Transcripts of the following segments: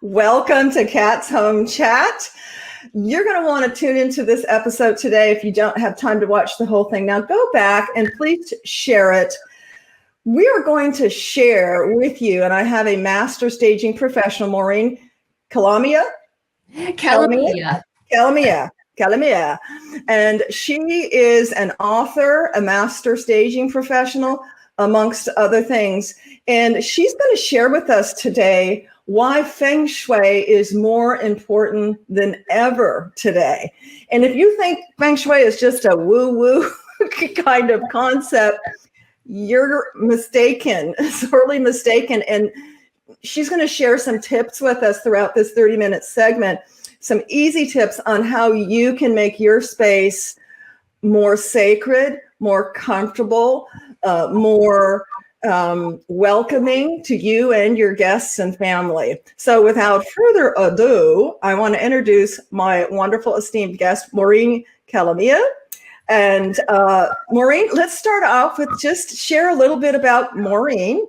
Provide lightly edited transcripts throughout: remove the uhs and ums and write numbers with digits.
Welcome to Kat's Home Chat. You're going to want to tune into this episode today if you don't have time to watch the whole thing. Now go back and please share it. We are going to share with you, and I have a master staging professional, Maureen Calamia. Calamia. And she is an author, a master staging professional, amongst other things. And she's going to share with us today why Feng Shui is more important than ever today. And if you think Feng Shui is just a woo-woo kind of concept, you're mistaken, sorely mistaken. And she's going to share some tips with us throughout this 30-minute segment, some easy tips on how you can make your space more sacred, more comfortable, more welcoming to you and your guests and family. So without further ado, I want to introduce my wonderful esteemed guest, Maureen Calamia. And Maureen, let's start off with just share a little bit about Maureen,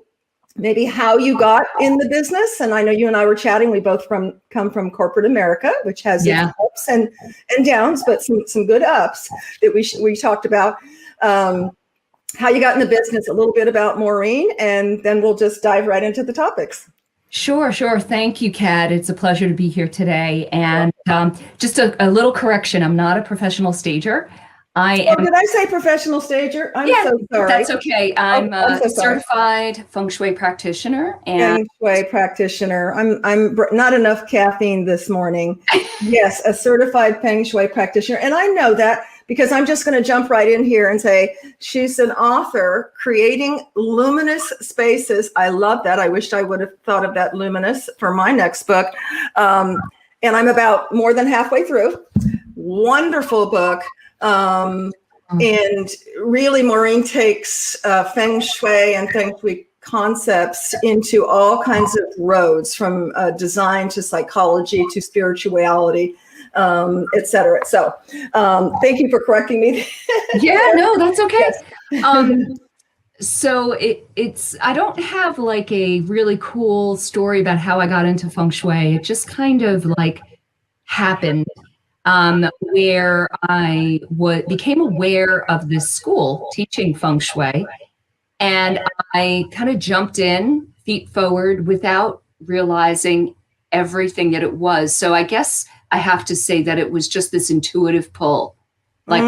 maybe how you got in the business. And I know you and I were chatting, we both come from corporate America, which has its ups and downs, but some good ups that we talked about. How you got in the business, a little bit about Maureen, and then we'll just dive right into the topics. Sure. Thank you, Kat. It's a pleasure to be here today. And just a little correction, I'm not a professional stager. Did I say professional stager? I'm so sorry. That's okay. I'm a certified Feng Shui practitioner. Feng Shui practitioner. I'm not enough caffeine this morning. Yes, a certified Feng Shui practitioner. And I know that because I'm just going to jump right in here and say she's an author creating luminous spaces. I love that. I wished I would have thought of that luminous for my next book. And I'm about more than halfway through. Wonderful book. And really, Maureen takes Feng Shui and Feng Shui concepts into all kinds of roads, from design to psychology to spirituality, et cetera. So thank you for correcting me. Yeah, no, that's okay. Yes. So it's I don't have like a really cool story about how I got into Feng Shui. It just kind of like happened. Where I became aware of this school teaching Feng Shui, and I kind of jumped in feet forward without realizing everything that it was. So I guess I have to say that it was just this intuitive pull. Like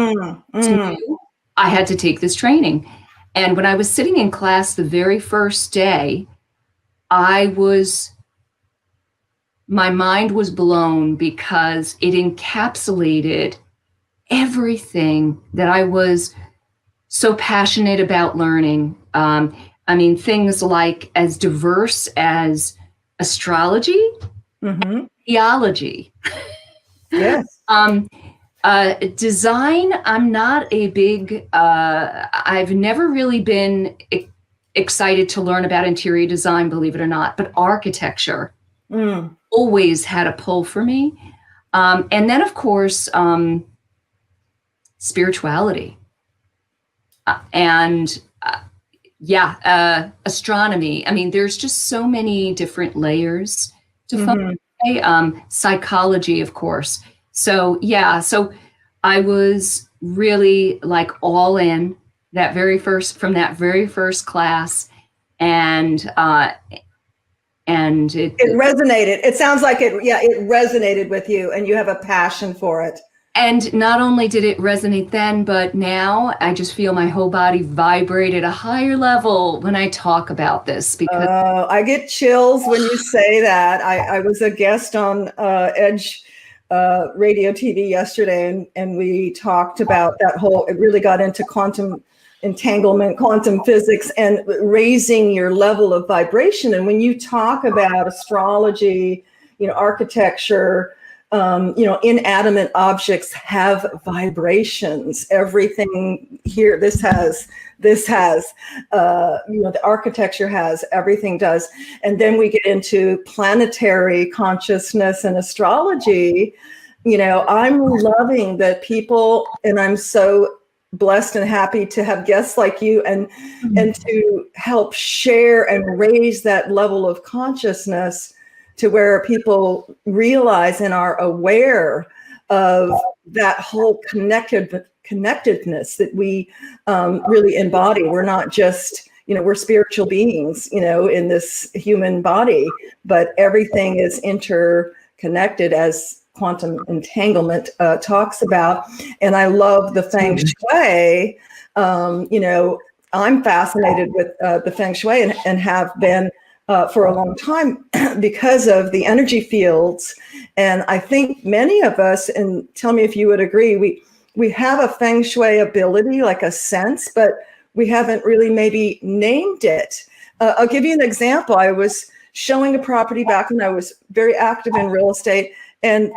I had to take this training. And when I was sitting in class the very first day, my mind was blown because it encapsulated everything that I was so passionate about learning. I mean, things like as diverse as astrology, theology. Yes. Design, I'm not a big, I've never really been excited to learn about interior design, believe it or not, but architecture. Always had a pull for me. And then, of course, spirituality and astronomy. I mean, there's just so many different layers to Feng Shui. Psychology, of course. So I was really like all in from that very first class, and it resonated. It sounds like it resonated with you, and you have a passion for it. And not only did it resonate then, but now I just feel my whole body vibrate at a higher level when I talk about this. Because I get chills when you say that. I was a guest on Edge radio TV yesterday, and we talked about that whole, it really got into quantum entanglement, quantum physics, and raising your level of vibration. And when you talk about astrology, architecture, inanimate objects have vibrations. Everything here, this has, the architecture has, everything does. And then we get into planetary consciousness and astrology. I'm loving that people, and I'm so blessed and happy to have guests like you and to help share and raise that level of consciousness to where people realize and are aware of that whole connectedness that we really embody. We're not just, we're spiritual beings, in this human body, but everything is interconnected, as quantum entanglement talks about. And I love the Feng Shui. I'm fascinated with the Feng Shui and have been for a long time because of the energy fields. And I think many of us, and tell me if you would agree, we have a Feng Shui ability, like a sense, but we haven't really maybe named it. I'll give you an example. I was showing a property back when I was very active in real estate, and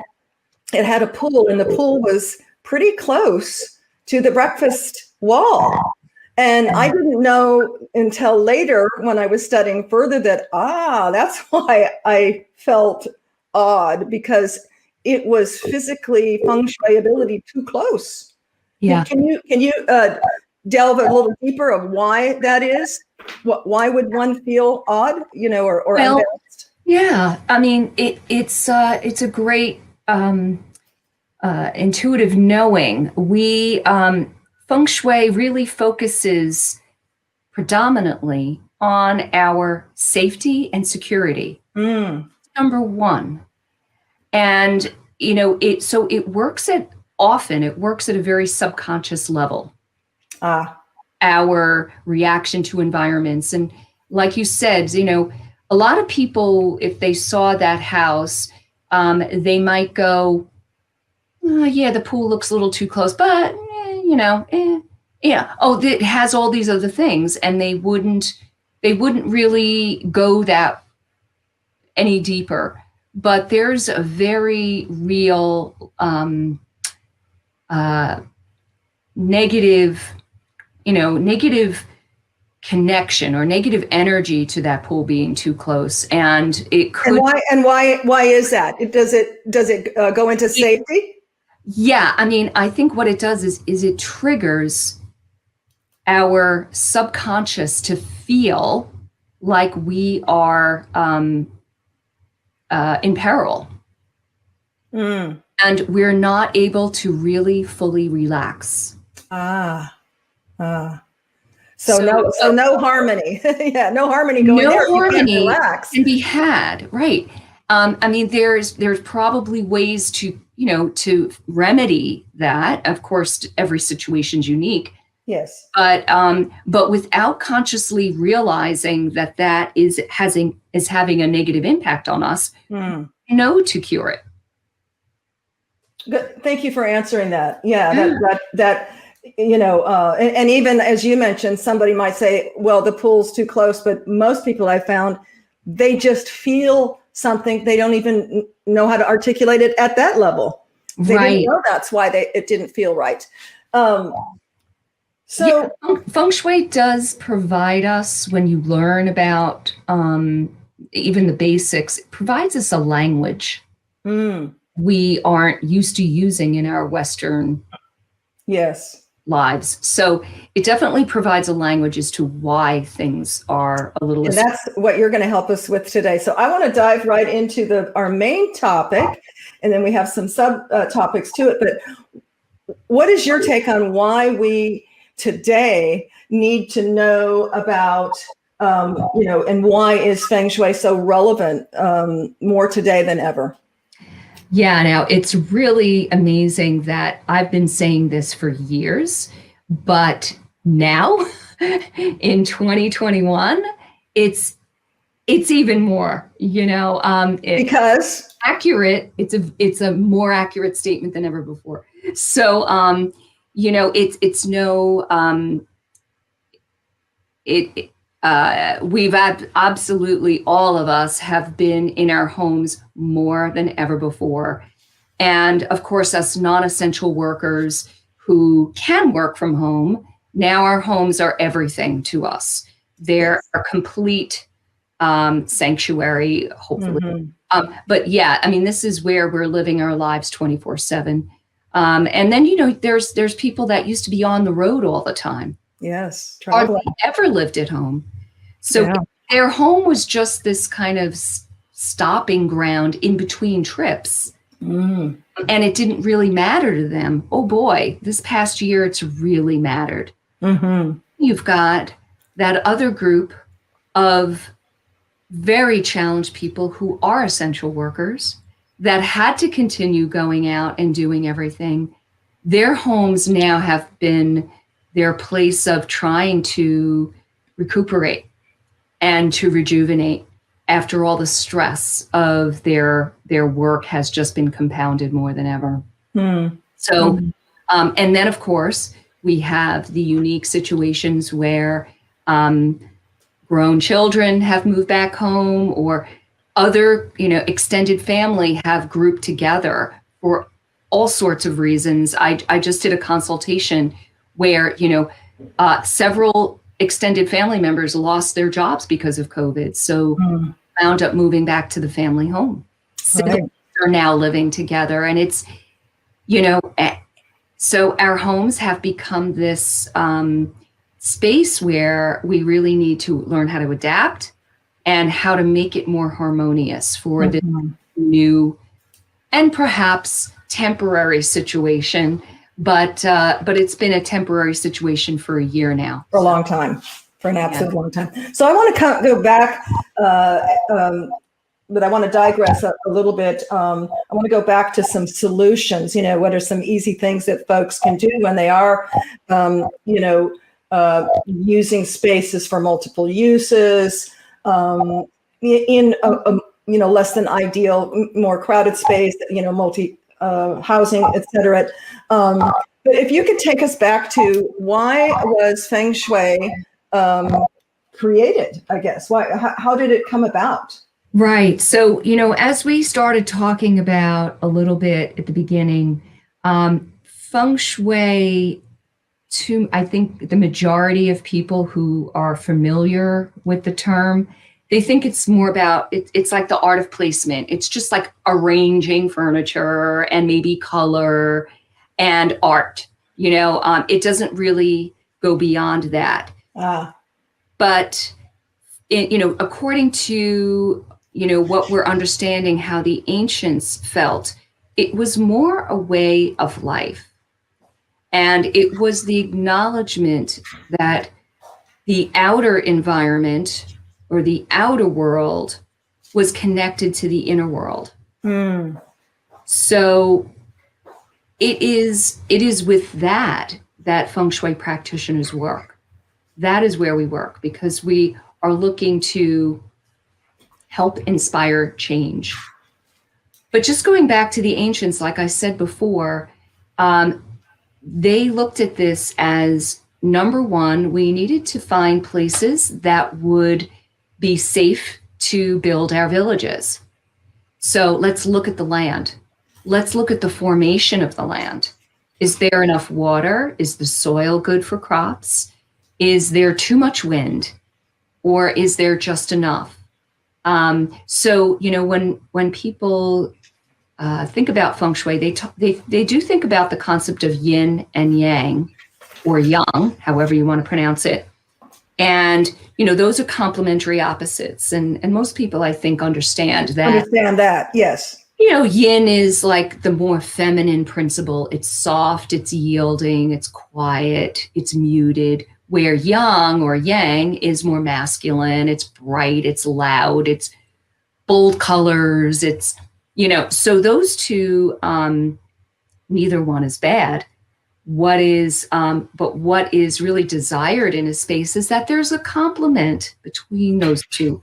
it had a pool, and the pool was pretty close to the breakfast wall. And I didn't know until later when I was studying further that, that's why I felt odd, because it was physically Feng Shui ability too close. Yeah. Can you delve a little deeper of why that is? Why would one feel odd, or unbalanced? Yeah. I mean, it's a great intuitive knowing. Feng Shui really focuses predominantly on our safety and security. Number one. And, it works at a very subconscious level. Our reaction to environments. And like you said, a lot of people, if they saw that house, they might go, yeah, the pool looks a little too close, but it has all these other things, and they wouldn't really go that any deeper. But there's a very real negative connection or negative energy to that pool being too close, and it could. And why is that? Does it go into safety? Yeah, I mean, I think what it does is it triggers our subconscious to feel like we are in peril. And we're not able to really fully relax. So no harmony. Yeah, no harmony going there. No harmony can be had, right? I mean, there's probably ways to remedy that. Of course, every situation's unique. Yes. But without consciously realizing that is having a negative impact on us, to cure it. Good. Thank you for answering that. Yeah, that and even as you mentioned, somebody might say, well, the pool's too close, but most people I found, they just feel something. They don't even know how to articulate it at that level. They didn't know that's why it didn't feel right. Feng Shui does provide us, when you learn about even the basics, it provides us a language we aren't used to using in our Western lives. So it definitely provides a language as to why things are a little. And that's what you're going to help us with today. So I want to dive right into our main topic, and then we have some sub topics to it. But what is your take on why we today need to know about, and why is Feng Shui so relevant more today than ever? Yeah, now it's really amazing that I've been saying this for years, but now in 2021, it's even more, because accurate. It's a more accurate statement than ever before. So, we've absolutely, all of us have been in our homes more than ever before. And of course, us non-essential workers who can work from home, now our homes are everything to us. They're a complete sanctuary, hopefully. But yeah, I mean, this is where we're living our lives 24/7. And then, there's people that used to be on the road all the time. Yes. Hardly ever lived at home. So their home was just this kind of stopping ground in between trips. Mm. And it didn't really matter to them. Oh boy, this past year, it's really mattered. Mm-hmm. You've got that other group of very challenged people who are essential workers that had to continue going out and doing everything. Their homes now have been their place of trying to recuperate and to rejuvenate after all the stress of their work has just been compounded more than ever. Mm. So, and then of course, we have the unique situations where grown children have moved back home, or other, extended family have grouped together for all sorts of reasons. I just did a consultation where, several extended family members lost their jobs because of COVID. So wound up moving back to the family home. Siblings are now living together, and it's, so our homes have become this space where we really need to learn how to adapt and how to make it more harmonious for the new and perhaps temporary situation. But it's been a temporary situation for a year now. For a long time, for an absolute long time. So I want to go back, but I want to digress a little bit. I want to go back to some solutions. What are some easy things that folks can do when they are, using spaces for multiple uses, in a less than ideal, more crowded space, multi housing, et cetera. But if you could take us back to why was Feng Shui created, I guess? How did it come about? Right. So, as we started talking about a little bit at the beginning, Feng Shui, I think the majority of people who are familiar with the term, they think it's more about, it's like the art of placement. It's just like arranging furniture and maybe color and art. It doesn't really go beyond that. But, according to, what we're understanding, how the ancients felt, it was more a way of life. And it was the acknowledgement that the outer environment or the outer world was connected to the inner world. So it is with that Feng Shui practitioners work. That is where we work, because we are looking to help inspire change. But just going back to the ancients, like I said before, they looked at this as, number one, we needed to find places that would be safe to build our villages. So let's look at the land. Let's look at the formation of the land. Is there enough water? Is the soil good for crops? Is there too much wind? Or is there just enough? So, when people think about Feng Shui, they do think about the concept of yin and yang, or yang, however you want to pronounce it. And, those are complementary opposites. And most people, I think, understand that, yes. Yin is like the more feminine principle. It's soft, it's yielding, it's quiet, it's muted. Where yang or yang is more masculine, it's bright, it's loud, it's bold colors, it's, so those two, neither one is bad. But what is really desired in a space is that there's a complement between those two.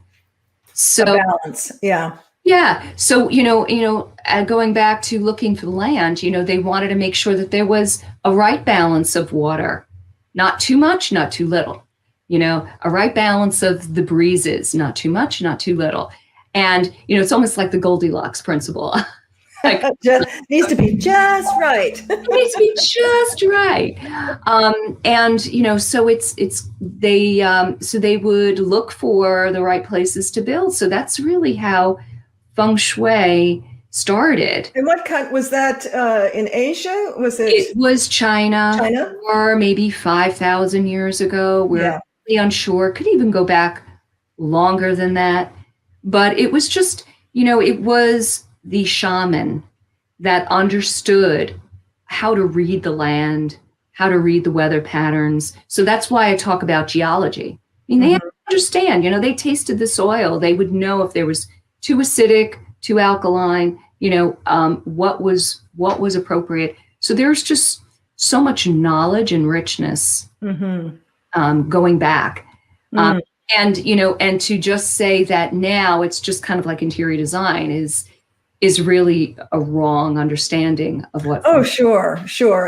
So a balance, yeah. Yeah. So, going back to looking for the land, they wanted to make sure that there was a right balance of water, not too much, not too little, a right balance of the breezes, not too much, not too little. And, it's almost like the Goldilocks principle. Like, needs to be just right. It needs to be just right. And, so they would look for the right places to build. So that's really how Feng Shui started. And what kind was that in Asia? It was China, or maybe 5,000 years ago. We're really unsure. Could even go back longer than that. But it was just, it was the shaman that understood how to read the land, how to read the weather patterns. So that's why I talk about geology. I mean, they understand, they tasted the soil. They would know if there was too acidic, too alkaline, what was appropriate. So there's just so much knowledge and richness going back. And, and to just say that now it's just kind of like interior design is really a wrong understanding of what. Oh, sure.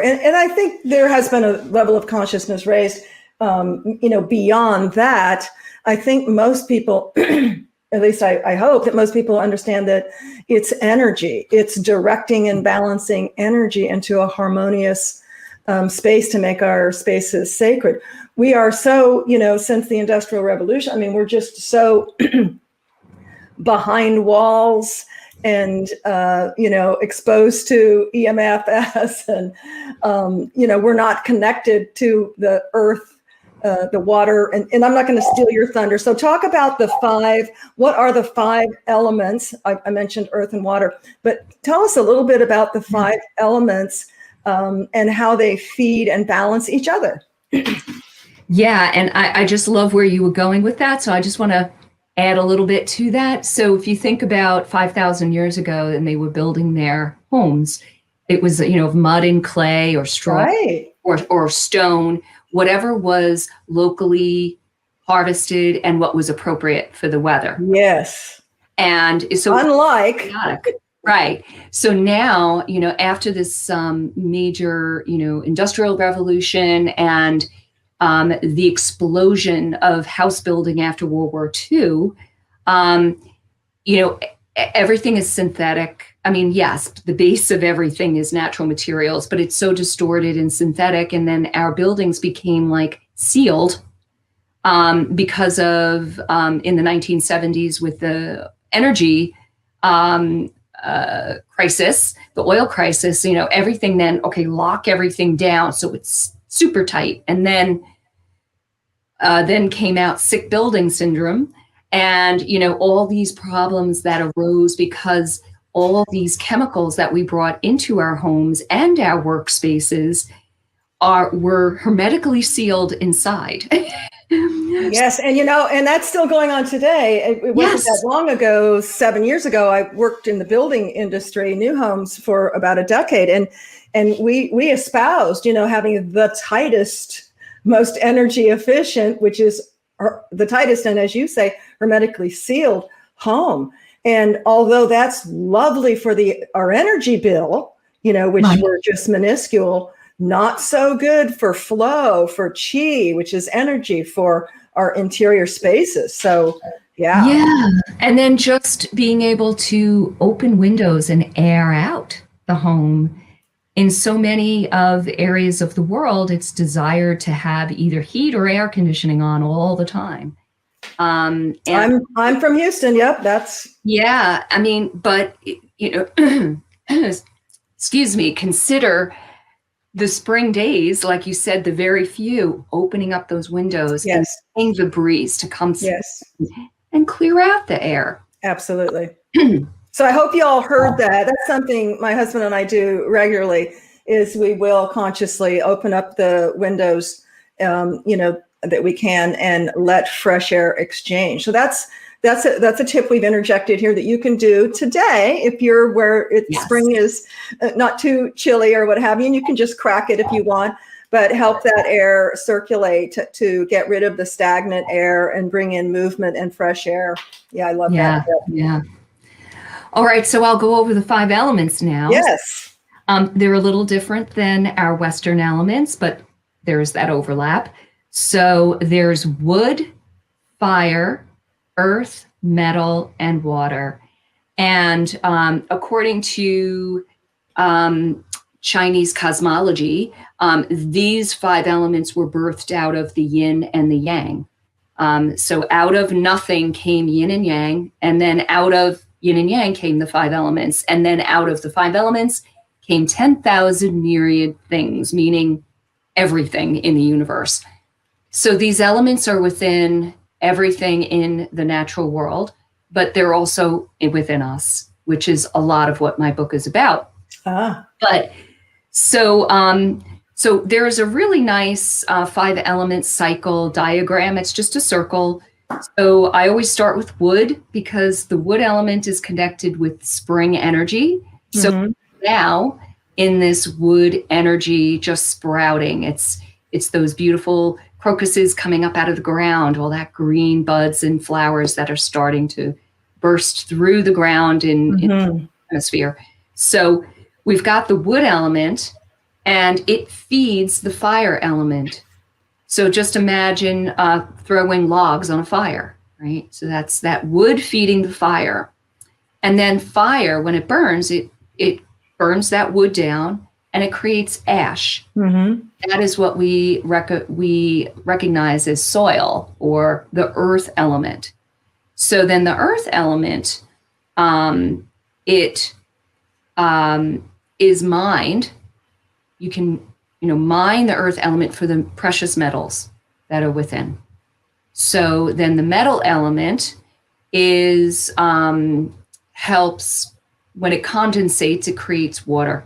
And I think there has been a level of consciousness raised, beyond that. I think most people, at least I hope that most people understand that it's energy. It's directing and balancing energy into a harmonious space to make our spaces sacred. We are so, since the Industrial Revolution, I mean, we're just so behind walls and, exposed to EMFs and, we're not connected to the earth, the water, and I'm not going to steal your thunder. So talk about what are the 5 elements? I mentioned earth and water, but tell us a little bit about the 5 elements and how they feed and balance each other. Yeah, and I just love where you were going with that. So I just want to add a little bit to that. So if you think about 5,000 years ago and they were building their homes, it was, of mud and clay or straw, right, or stone, whatever was locally harvested and what was appropriate for the weather. Yes. And so unlike. Right. So now, after this major, industrial revolution and the explosion of house building after World War II, everything is synthetic. I mean, yes, the base of everything is natural materials, but it's so distorted and synthetic. And then our buildings became like sealed because of in the 1970s with the energy crisis, the oil crisis, everything then, lock everything down. So it's super tight. And then came out sick building syndrome and, all these problems that arose because all these chemicals that we brought into our homes and our workspaces were hermetically sealed inside. Yes. And, and that's still going on today. It wasn't that long ago, 7 years ago, I worked in the building industry, new homes for about a decade. And we espoused, having the tightest, most energy efficient, which is the tightest, and as you say, hermetically sealed home. And although that's lovely for our energy bill, which were just minuscule, not so good for flow, for chi, which is energy for our interior spaces. So, yeah. Yeah. And then just being able to open windows and air out the home. In so many of areas of the world, it's desired to have either heat or air conditioning on all the time. And I'm from Houston. Yep, yeah. I mean, but excuse me. Consider the spring days, like you said, the very few, opening up those windows and letting the breeze to come through and clear out the air. Absolutely. So I hope you all heard that. That's something my husband and I do regularly. Is we will consciously open up the windows, that we can, and let fresh air exchange. So that's a tip we've interjected here that you can do today if you're where spring is not too chilly or what have you, and you can just crack it if you want, but help that air circulate to get rid of the stagnant air and bring in movement and fresh air. Yeah, I love that. Yeah. All right, so I'll go over the 5 elements now. Yes. They're a little different than our Western elements, but there's that overlap. So there's wood, fire, earth, metal, and water. And according to Chinese cosmology, these 5 elements were birthed out of the yin and the yang. So out of nothing came yin and yang, and then out of yin and yang came the 5 elements. And then out of the 5 elements came 10,000 myriad things, meaning everything in the universe. So these elements are within everything in the natural world. but they're also within us, which is a lot of what my book is about. But so there's a really nice 5-element cycle diagram. It's just a circle. So I always start with wood because the wood element is connected with spring energy. So now in this wood energy just sprouting, it's those beautiful crocuses coming up out of the ground, all that green buds and flowers that are starting to burst through the ground in the atmosphere. So we've got the wood element, and it feeds the fire element. So just imagine throwing logs on a fire, right? So that's that wood feeding the fire. And then fire, when it burns, it burns that wood down and it creates ash. That is what we recognize as soil, or the earth element. So then the earth element, it is mined. You can mine the earth element for the precious metals that are within. So then the metal element is helps when it condensates, it creates water.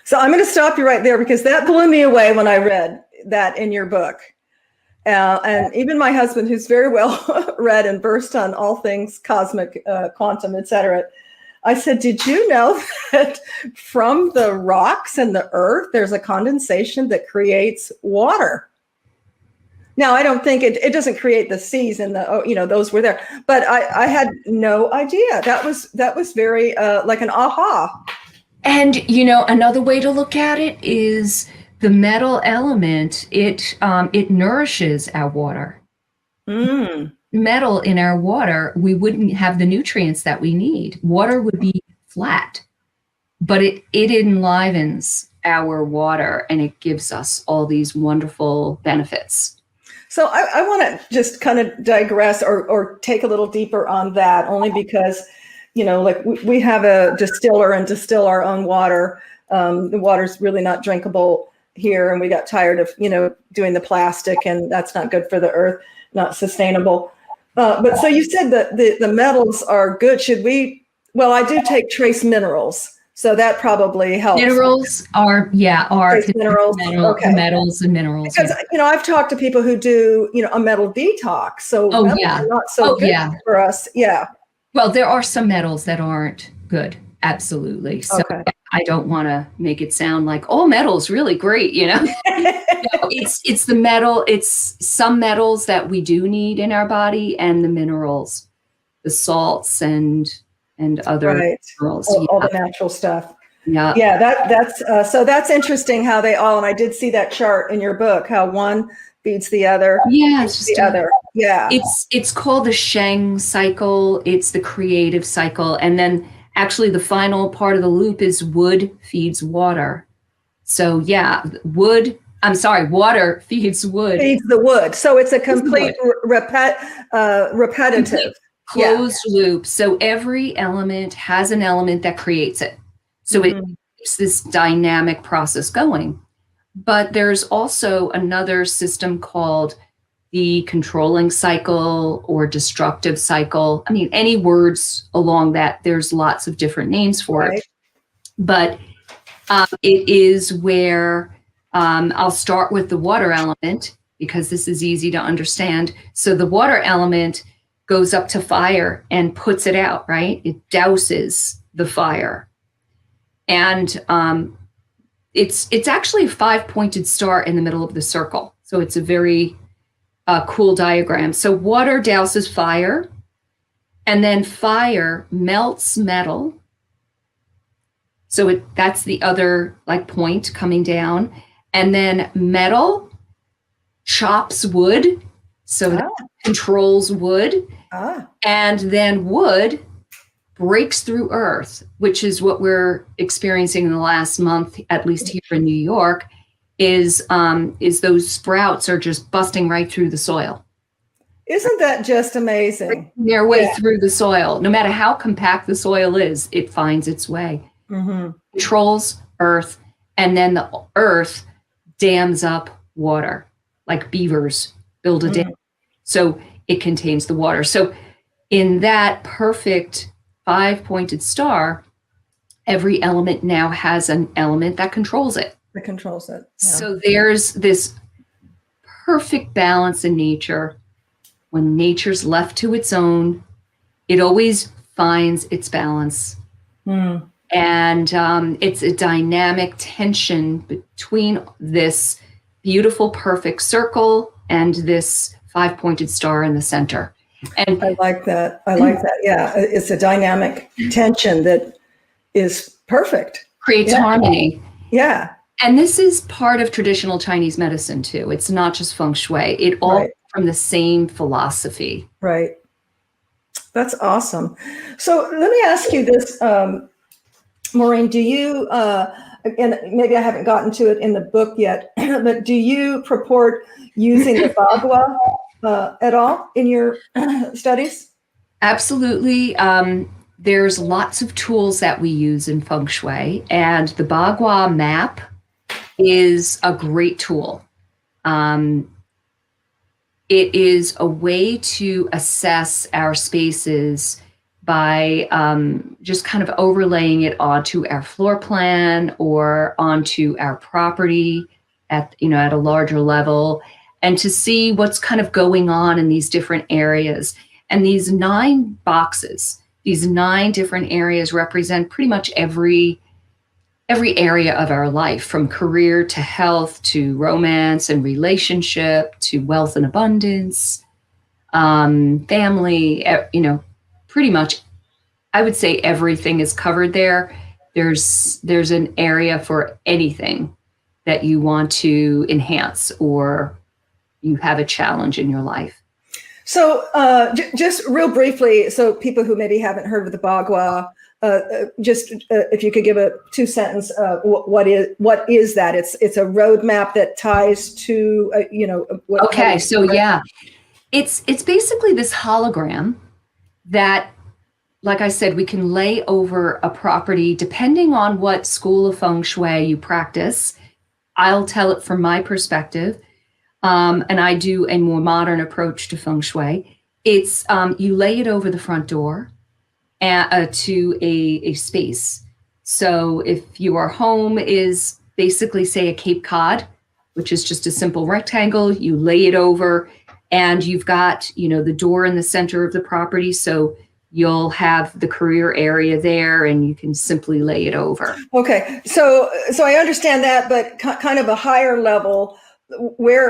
So I'm going to stop you right there because that blew me away when I read that in your book. And even my husband, who's very well read and versed on all things cosmic, quantum, etc., I said, did you know that from the rocks and the earth, there's a condensation that creates water? Now, I don't think it doesn't create the seas and those were there, but I had no idea. That was very like an aha. And, another way to look at it is the metal element, it nourishes our water. Metal in our water, we wouldn't have the nutrients that we need. Water would be flat, but it enlivens our water and it gives us all these wonderful benefits. So I want to just kind of digress or take a little deeper on that, only because, like we have a distiller and distill our own water. The water's really not drinkable here, and we got tired of, doing the plastic, and that's not good for the earth, not sustainable. But so you said that the metals are good. Should we? Well, I do take trace minerals, so that probably helps. Minerals are trace minerals. Okay. Metals and minerals. Because I've talked to people who do a metal detox, so metals are not so good for us. Yeah. Well, there are some metals that aren't good. Absolutely. So I don't want to make it sound like all metals really great, No, it's the metal. It's some metals that we do need in our body, and the minerals, the salts and other minerals. All the natural stuff. Yeah. Yeah. That's so that's interesting how they all, and I did see that chart in your book, how one feeds the other. Yeah. It's just the other. Yeah. It's called the Sheng cycle. It's the creative cycle. And then actually the final part of the loop is wood feeds water. So water feeds wood. Feeds the wood. So it's a complete repetitive. Closed loop. So every element has an element that creates it. So it keeps this dynamic process going. But there's also another system called the controlling cycle or destructive cycle. I mean, any words along that, there's lots of different names for it. But it is where I'll start with the water element because this is easy to understand. So the water element goes up to fire and puts it out, right? It douses the fire. And it's actually a 5-pointed star in the middle of the circle. So it's a very cool diagram. So water douses fire, and then fire melts metal. So that's the other point coming down. And then metal chops wood. So that controls wood. And then wood breaks through earth, which is what we're experiencing in the last month, at least here in New York, is those sprouts are just busting right through the soil. Isn't that just amazing? Their way through the soil. No matter how compact the soil is, it finds its way. Controls earth, and then the earth dams up water, like beavers build a dam. So it contains the water. So in that perfect 5-pointed star, every element now has an element that controls it. That controls it. Yeah. So there's this perfect balance in nature. When nature's left to its own, it always finds its balance. Mm. And it's a dynamic tension between this beautiful, perfect circle and this 5-pointed star in the center. And I like that. I like that. Yeah. It's a dynamic tension that is perfect. creates harmony. Yeah. And this is part of traditional Chinese medicine too. It's not just Feng Shui. It all Right. from the same philosophy. Right. That's awesome. So let me ask you this, Maureen, do you, and maybe I haven't gotten to it in the book yet, but do you purport using the Bagua at all in your studies? Absolutely. There's lots of tools that we use in Feng Shui, and the Bagua map is a great tool. It is a way to assess our spaces by just kind of overlaying it onto our floor plan or onto our property at a larger level, and to see what's kind of going on in these different areas. And these 9 boxes, these 9 different areas represent pretty much every area of our life, from career to health to romance and relationship to wealth and abundance, family, pretty much, I would say everything is covered there. There's an area for anything that you want to enhance or you have a challenge in your life. So just real briefly, so people who maybe haven't heard of the Bagua, if you could give a 2-sentence, what is that? It's a roadmap that ties to Okay, so yeah, it's basically this hologram that, like I said, we can lay over a property depending on what school of Feng Shui you practice. I'll tell it from my perspective. And I do a more modern approach to Feng Shui. It's you lay it over the front door to a space. So if your home is basically, say, a Cape Cod, which is just a simple rectangle, you lay it over, and you've got the door in the center of the property. So you'll have the career area there, and you can simply lay it over. Okay, so I understand that, but kind of a higher level.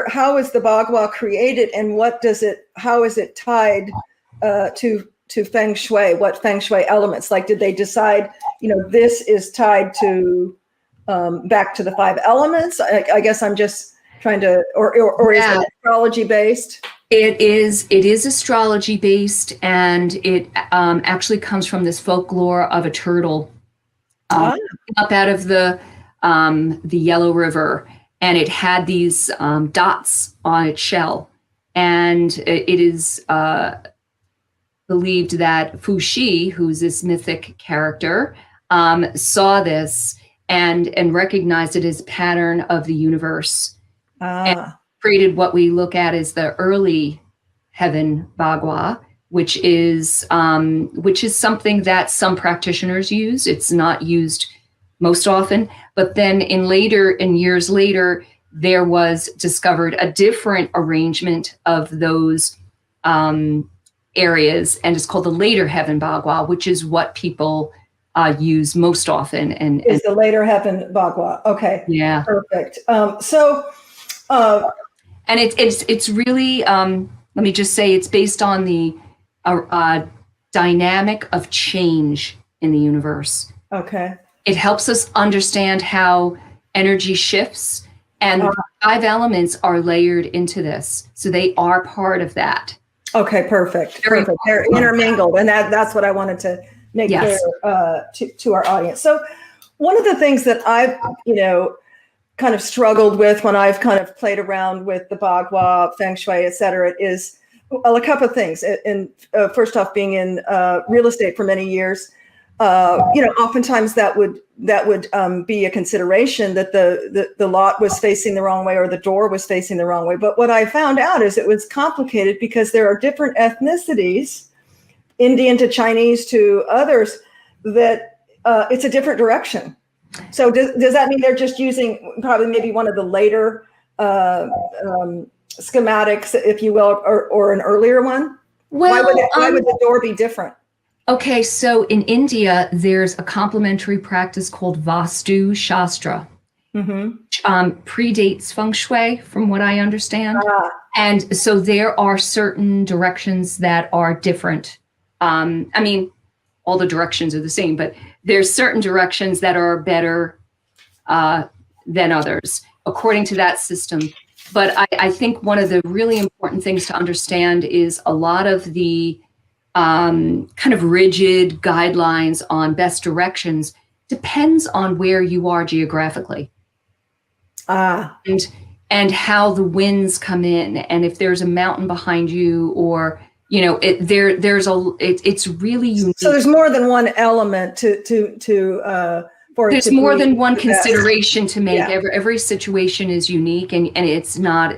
How is the Bagua created, and how is it tied to Feng Shui? What Feng Shui elements? Like, did they decide, this is tied to back to the 5 elements? I guess I'm just trying to, or is it astrology based? It is astrology based, and it actually comes from this folklore of a turtle up out of the Yellow River. And it had these dots on its shell. And it is believed that Feng Shui, who's this mythic character, saw this and recognized it as a pattern of the universe. And created what we look at as the early heaven Bagua, which is something that some practitioners use. It's not used most often, but then years later, there was discovered a different arrangement of those areas, and it's called the later heaven Bagua, which is what people use most often. And is the later heaven Bagua? Okay, yeah, perfect. And it's really let me just say, it's based on the dynamic of change in the universe. Okay. It helps us understand how energy shifts, and the 5 elements are layered into this. So they are part of that. Okay, perfect. They're intermingled, and that's what I wanted to make clear to our audience. So one of the things that I've, kind of struggled with when I've kind of played around with the Bagua, Feng Shui, et cetera, is a couple of things. And first off, being in real estate for many years, oftentimes that would be a consideration, that the lot was facing the wrong way or the door was facing the wrong way. But what I found out is it was complicated because there are different ethnicities Indian to Chinese to others, that it's a different direction. So does that mean they're just using probably maybe one of the later schematics, if you will, or an earlier one? Well, why would the door be different? Okay, so in India, there's a complementary practice called Vastu Shastra. Predates Feng Shui, from what I understand. And so there are certain directions that are different. I mean, all the directions are the same, but there's certain directions that are better than others, according to that system. But I think one of the really important things to understand is a lot of the kind of rigid guidelines on best directions depends on where you are geographically. And how the winds come in, and if there's a mountain behind you, or it's really unique. So there's more than one element there's more than one consideration to make. Every situation is unique, and it's not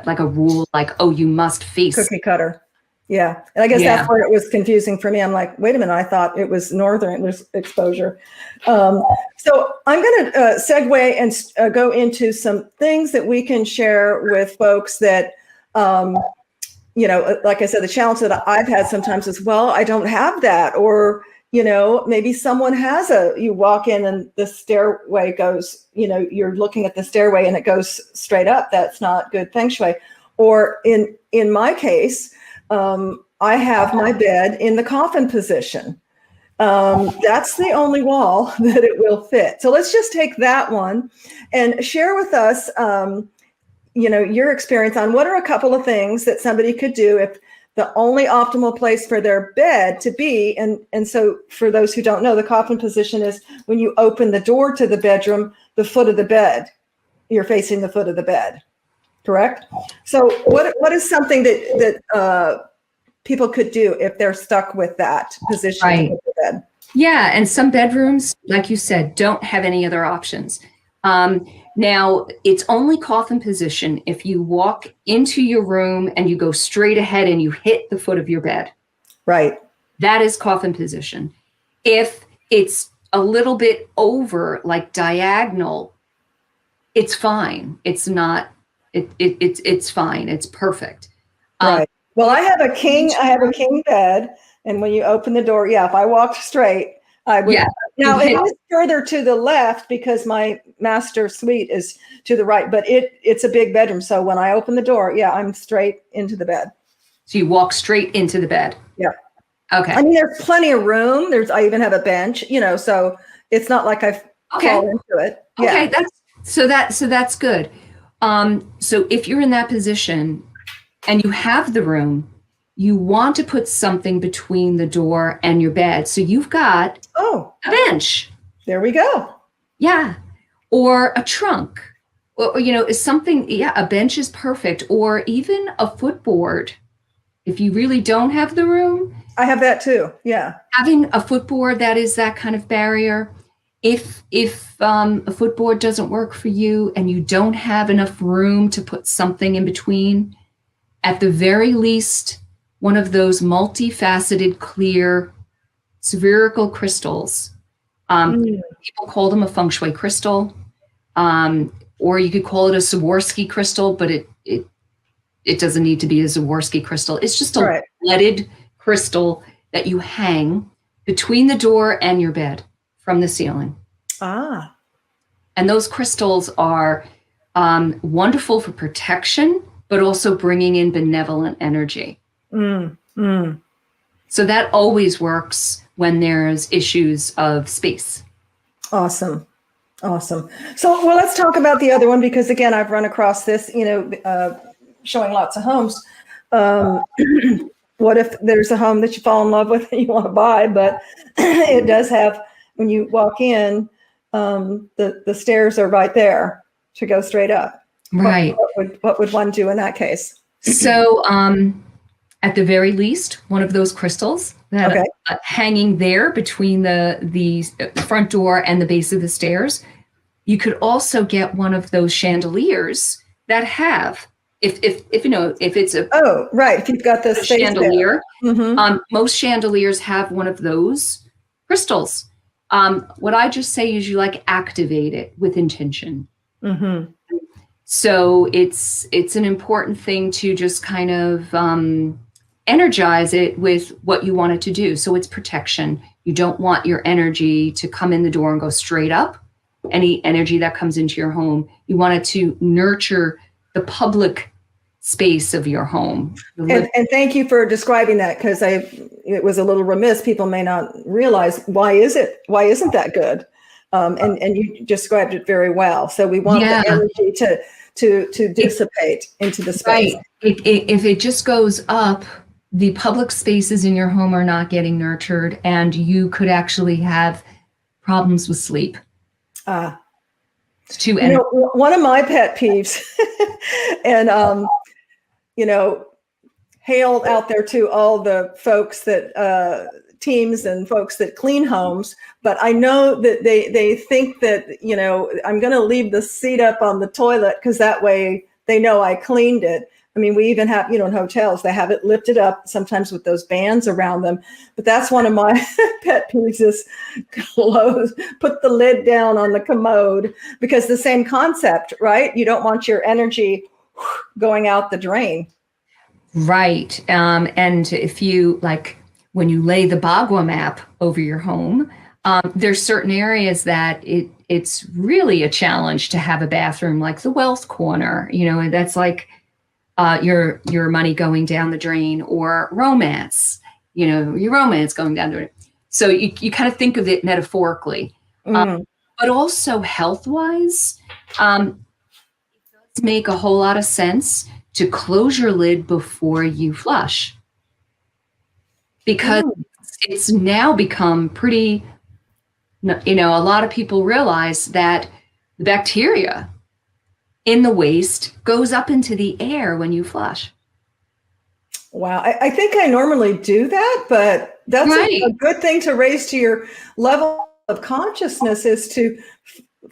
like a rule, like, oh, you must face cookie cutter. Yeah. And I guess that's where it was confusing for me. I'm like, wait a minute, I thought it was northern exposure. So I'm going to segue and go into some things that we can share with folks that, like I said, the challenge that I've had sometimes is, well, I don't have that. Or, maybe someone has you walk in and the stairway goes, you're looking at the stairway and it goes straight up. That's not good Feng Shui. Or in my case, I have my bed in the coffin position. That's the only wall that it will fit. So let's just take that one and share with us, your experience on what are a couple of things that somebody could do if the only optimal place for their bed to be. And so for those who don't know, the coffin position is when you open the door to the bedroom, the foot of the bed, you're facing the foot of the bed. Correct? So what is something that people could do if they're stuck with that position? Right. Of the bed? Yeah, and some bedrooms, like you said, don't have any other options. Now, it's only coffin position if you walk into your room and you go straight ahead and you hit the foot of your bed. Right. That is coffin position. If it's a little bit over, like diagonal, it's fine. It's not. It's fine. It's perfect. Right. Well, I have a king bed, and when you open the door, if I walked straight, I would. Yeah. Now it is further to the left because my master suite is to the right, but it's a big bedroom. So when I open the door, I'm straight into the bed. So you walk straight into the bed. Yeah. Okay. I mean, there's plenty of room. I even have a bench, so it's not like I've fallen into it. Okay. That's good. So if you're in that position and you have the room, you want to put something between the door and your bed. So you've got a bench. There we go. Yeah. Or a trunk. Or is something, a bench is perfect. Or even a footboard. If you really don't have the room. I have that too. Yeah. Having a footboard, that is that kind of barrier. If a footboard doesn't work for you and you don't have enough room to put something in between, at the very least, one of those multifaceted, clear, spherical crystals. People call them a Feng Shui crystal, or you could call it a Swarovski crystal, but it doesn't need to be a Swarovski crystal. It's just a leaded crystal that you hang between the door and your bed from the ceiling. And those crystals are wonderful for protection, but also bringing in benevolent energy. So that always works when there's issues of space. Awesome. So, well, let's talk about the other one, because again, I've run across this, showing lots of homes. What if there's a home that you fall in love with and you want to buy, but it does have, when you walk in, the stairs are right there to go straight up. Right. What would one do in that case? So, at the very least, one of those crystals that hanging there between the front door and the base of the stairs. You could also get one of those chandeliers that have if you know, if it's a Oh, right. If you've got the space chandelier, there. most chandeliers have one of those crystals. What I just say is you like activate it with intention. So it's an important thing to just kind of energize it with what you want it to do. So it's protection. You don't want your energy to come in the door and go straight up. Any energy that comes into your home, you want it to nurture the public space of your home. And thank you for describing that, because it was a little remiss. People may not realize why isn't that good? And you described it very well. So we want the energy to dissipate into the space. Right. If it just goes up, the public spaces in your home are not getting nurtured, and you could actually have problems with sleep. One of my pet peeves, and hail out there to all the folks that teams and folks that clean homes, but I know that they think that I'm going to leave the seat up on the toilet because that way they know I cleaned it. I mean, we even have, in hotels, they have it lifted up sometimes with those bands around them. But that's one of my pet peeves is put the lid down on the commode, because the same concept, right? You don't want your energy going out the drain. Right. And if you when you lay the Bagua map over your home, there's certain areas that it's really a challenge to have a bathroom, like the wealth corner, and that's like your money going down the drain, or romance, your romance going down the drain. So you kind of think of it metaphorically, but also health-wise, it does make a whole lot of sense to close your lid before you flush, because it's now become pretty, a lot of people realize that the bacteria in the waste goes up into the air when you flush. Wow. I think I normally do that, but that's a good thing to raise to your level of consciousness, is to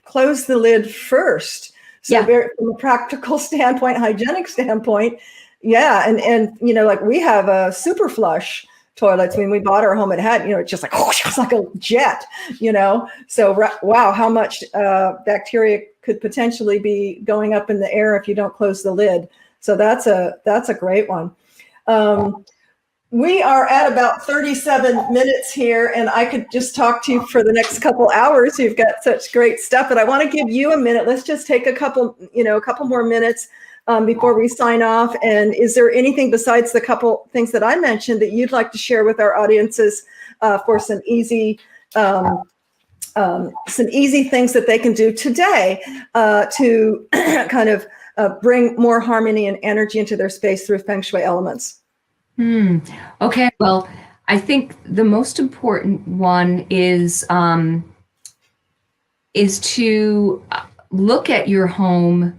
close the lid first. So from a practical standpoint, hygienic standpoint, and we have a super flush toilets. When we bought our home, it had, it's just like, it's like a jet, So wow, how much bacteria could potentially be going up in the air if you don't close the lid. So that's a great one. We are at about 37 minutes here, and I could just talk to you for the next couple hours. You've got such great stuff, but I want to give you a minute. Let's just take a couple more minutes before we sign off. And is there anything besides the couple things that I mentioned that you'd like to share with our audiences for some easy things that they can do today to kind of bring more harmony and energy into their space through Feng Shui elements? Okay. Well, I think the most important one is to look at your home,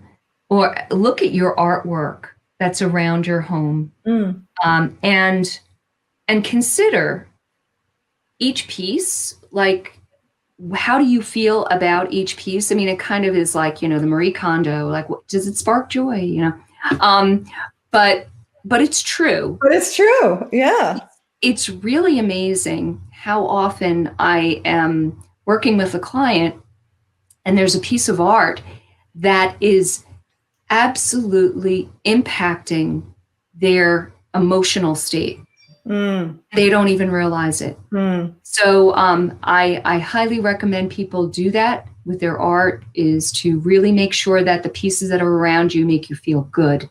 or look at your artwork that's around your home, and consider each piece. Like, how do you feel about each piece? I mean, it kind of is like, the Marie Kondo, like, does it spark joy? But it's true. But it's true. Yeah. It's really amazing how often I am working with a client and there's a piece of art that is absolutely impacting their emotional state. They don't even realize it. So I highly recommend people do that with their art, is to really make sure that the pieces that are around you make you feel good.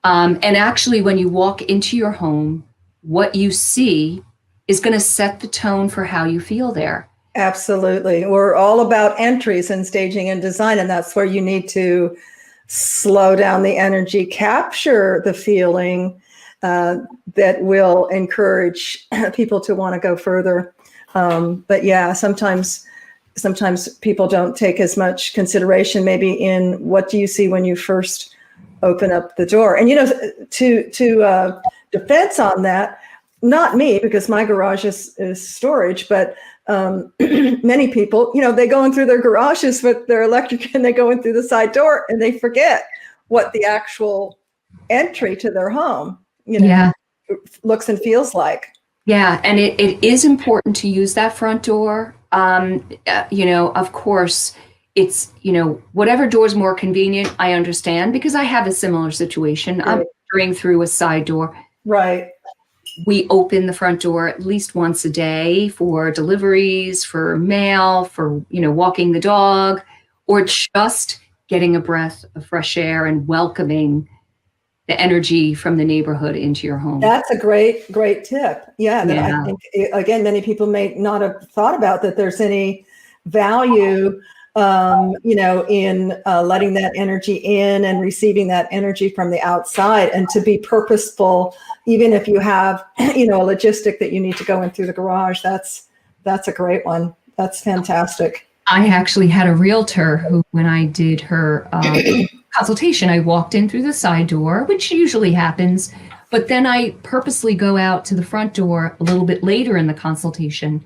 And actually, when you walk into your home, what you see is going to set the tone for how you feel there. Absolutely. We're all about entries and staging and design, and that's where you need to slow down the energy, capture the feeling that will encourage people to want to go further. But yeah, sometimes people don't take as much consideration maybe in what do you see when you first open up the door. And to defense on that, not me, because my garage is storage, but many people, they go in through their garages with their electric and they go in through the side door and they forget, what the actual entry to their home, Yeah. looks and feels like. Yeah, and it is important to use that front door. Of course, it's, whatever door is more convenient, I understand, because I have a similar situation. Right. I'm entering through a side door. Right. We open the front door at least once a day for deliveries, for mail, for, walking the dog, or just getting a breath of fresh air and welcoming the energy from the neighborhood into your home. That's a great tip. Yeah, that Yeah. I think, again, many people may not have thought about, that there's any value, in letting that energy in and receiving that energy from the outside, and to be purposeful, even if you have, a logistic that you need to go in through the garage. That's a great one. That's fantastic. I actually had a realtor who, when I did her consultation, I walked in through the side door, which usually happens, but then I purposely go out to the front door a little bit later in the consultation,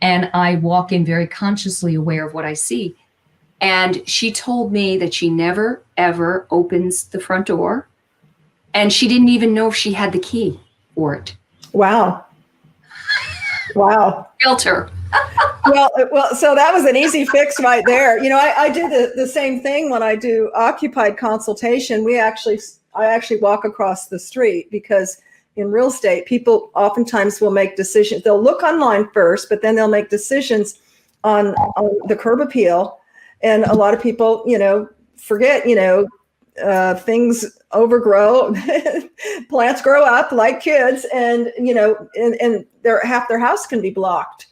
and I walk in very consciously aware of what I see. And she told me that she never, ever opens the front door, and she didn't even know if she had the key for it. Wow. Realtor. Well, so that was an easy fix right there. I do the same thing when I do occupied consultation. I actually walk across the street, because in real estate, people oftentimes will make decisions. They'll look online first, but then they'll make decisions on the curb appeal. And a lot of people, forget, things overgrow, plants grow up like kids, and, and half their house can be blocked.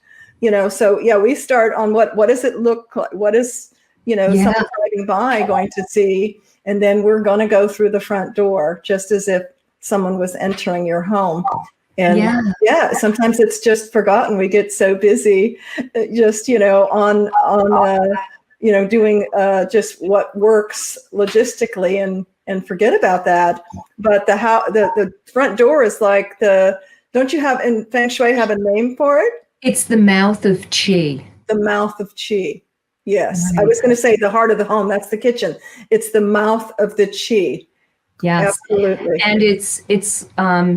So yeah, we start on what does it look like? What is, someone driving by going to see? And then we're going to go through the front door, just as if someone was entering your home. And sometimes it's just forgotten. We get so busy, just, on doing just what works logistically, and forget about that. But the front door is like don't you have in Feng Shui have a name for it? It's the mouth of Qi. The mouth of Qi. Yes. Right. I was going to say the heart of the home. That's the kitchen. It's the mouth of the Qi. Yes. Absolutely. And it's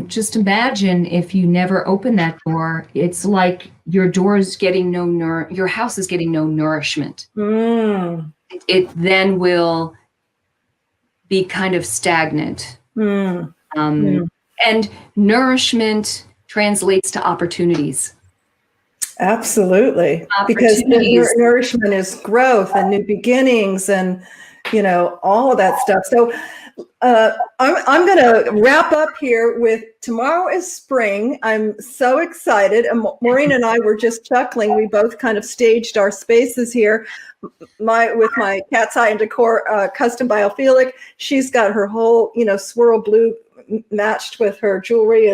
just imagine if you never open that door, it's like your door is getting your house is getting no nourishment. It then will be kind of stagnant. And nourishment translates to opportunities. Absolutely. Because nourishment is growth and new beginnings, and, all of that stuff. So I'm going to wrap up here with tomorrow is spring. I'm so excited. And Maureen and I were just chuckling. We both kind of staged our spaces here. With my Cat's Eye and Decor custom biophilic. She's got her whole, swirl blue matched with her jewelry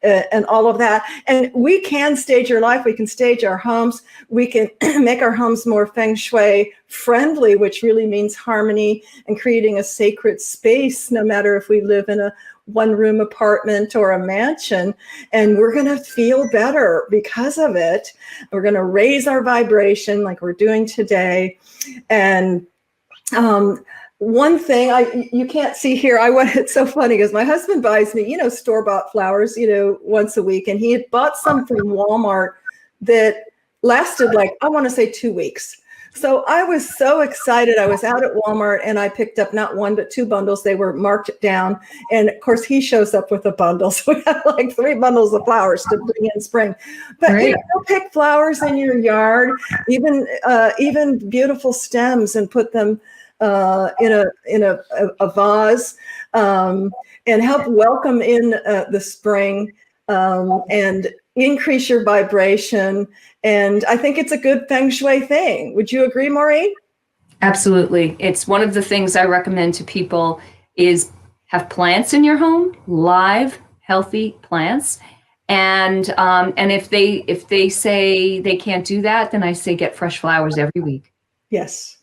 and all of that. And we can stage your life. We can stage our homes. We can make our homes more Feng Shui friendly, which really means harmony and creating a sacred space, no matter if we live in a one-room apartment or a mansion. And we're going to feel better because of it. We're going to raise our vibration like we're doing today. And one thing you can't see here, it's so funny because my husband buys me, store-bought flowers, once a week. And he had bought some from Walmart that lasted I want to say 2 weeks. So I was so excited. I was out at Walmart and I picked up not one, but 2 bundles. They were marked down. And of course he shows up with a bundle. So we have 3 bundles of flowers to bring in spring. But you'll pick flowers in your yard, even beautiful stems, and put them in a vase, and help welcome in the spring, and increase your vibration. And I think it's a good Feng Shui thing. Would you agree, Maureen? Absolutely. It's one of the things I recommend to people is have plants in your home, live, healthy plants. And if they say they can't do that, then I say get fresh flowers every week. Yes.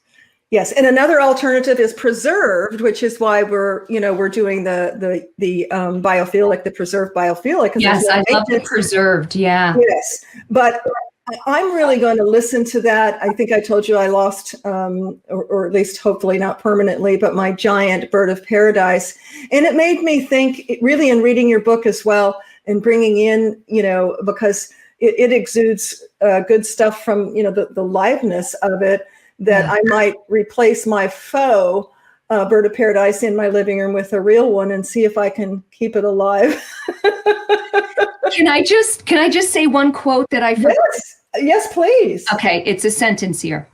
Yes, and another alternative is preserved, which is why we're doing the biophilic, the preserved biophilic. Yes, I love the preserved. Yeah. Yes, but I'm really going to listen to that. I think I told you I lost, or at least hopefully not permanently, but my giant bird of paradise. And it made me think, really, in reading your book as well, and bringing in, because it exudes good stuff from, the liveness of it, that I might replace my faux bird of paradise in my living room with a real one and see if I can keep it alive. Can I just say one quote that I forgot? Yes, please. Okay, it's a sentence here.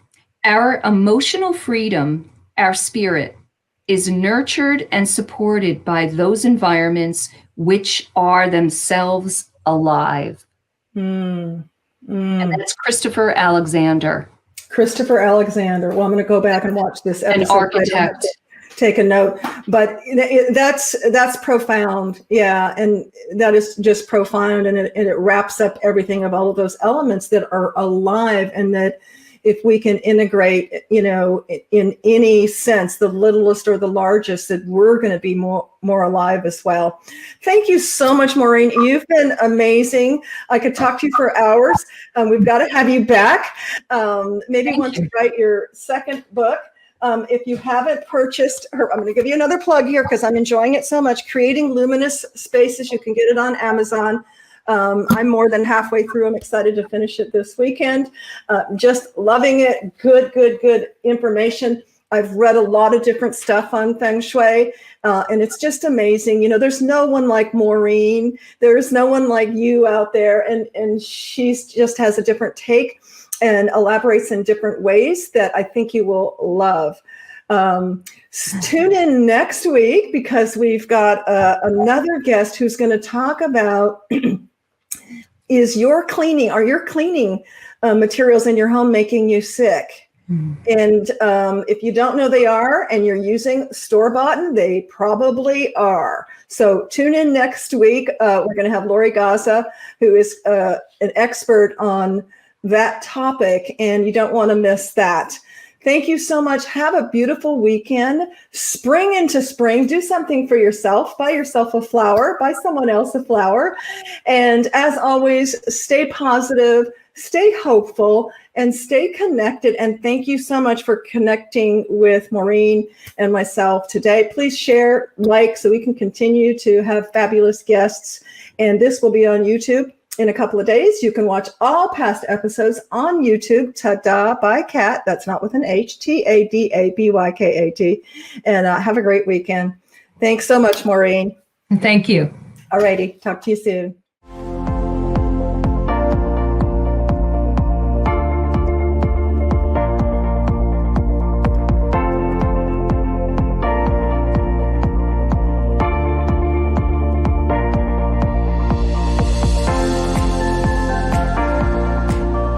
Our emotional freedom, our spirit, is nurtured and supported by those environments which are themselves alive. And that's Christopher Alexander. Christopher Alexander. Well, I'm going to go back and watch this episode. An architect. Take a note, but that's profound. Yeah. And that is just profound. And it wraps up everything of all of those elements that are alive, and that if we can integrate, in any sense, the littlest or the largest, that we're going to be more alive as well. Thank you so much, Maureen. You've been amazing. I could talk to you for hours. We've got to have you back. Maybe once you write your second book. If you haven't purchased her, I'm going to give you another plug here because I'm enjoying it so much. Creating Luminous Spaces. You can get it on Amazon. I'm more than halfway through. I'm excited to finish it this weekend. Just loving it. Good information. I've read a lot of different stuff on Feng Shui, and it's just amazing. There's no one like Maureen. There's no one like you out there, and she's just has a different take and elaborates in different ways that I think you will love. Tune in next week because we've got another guest who's going to talk about are your cleaning materials in your home making you sick? And if you don't know they are, and you're using store-bought, they probably are. So tune in next week. We're going to have Lori Gaza, who is an expert on that topic, and you don't want to miss that. Thank you so much. Have a beautiful weekend. Spring into spring. Do something for yourself. Buy yourself a flower. Buy someone else a flower. And as always, stay positive, stay hopeful, and stay connected. And thank you so much for connecting with Maureen and myself today. Please share, like, so we can continue to have fabulous guests. And this will be on YouTube in a couple of days. You can watch all past episodes on YouTube. Tada by Kat. That's not with an H. TADABYKAT. And have a great weekend. Thanks so much, Maureen. Thank you. All righty. Talk to you soon.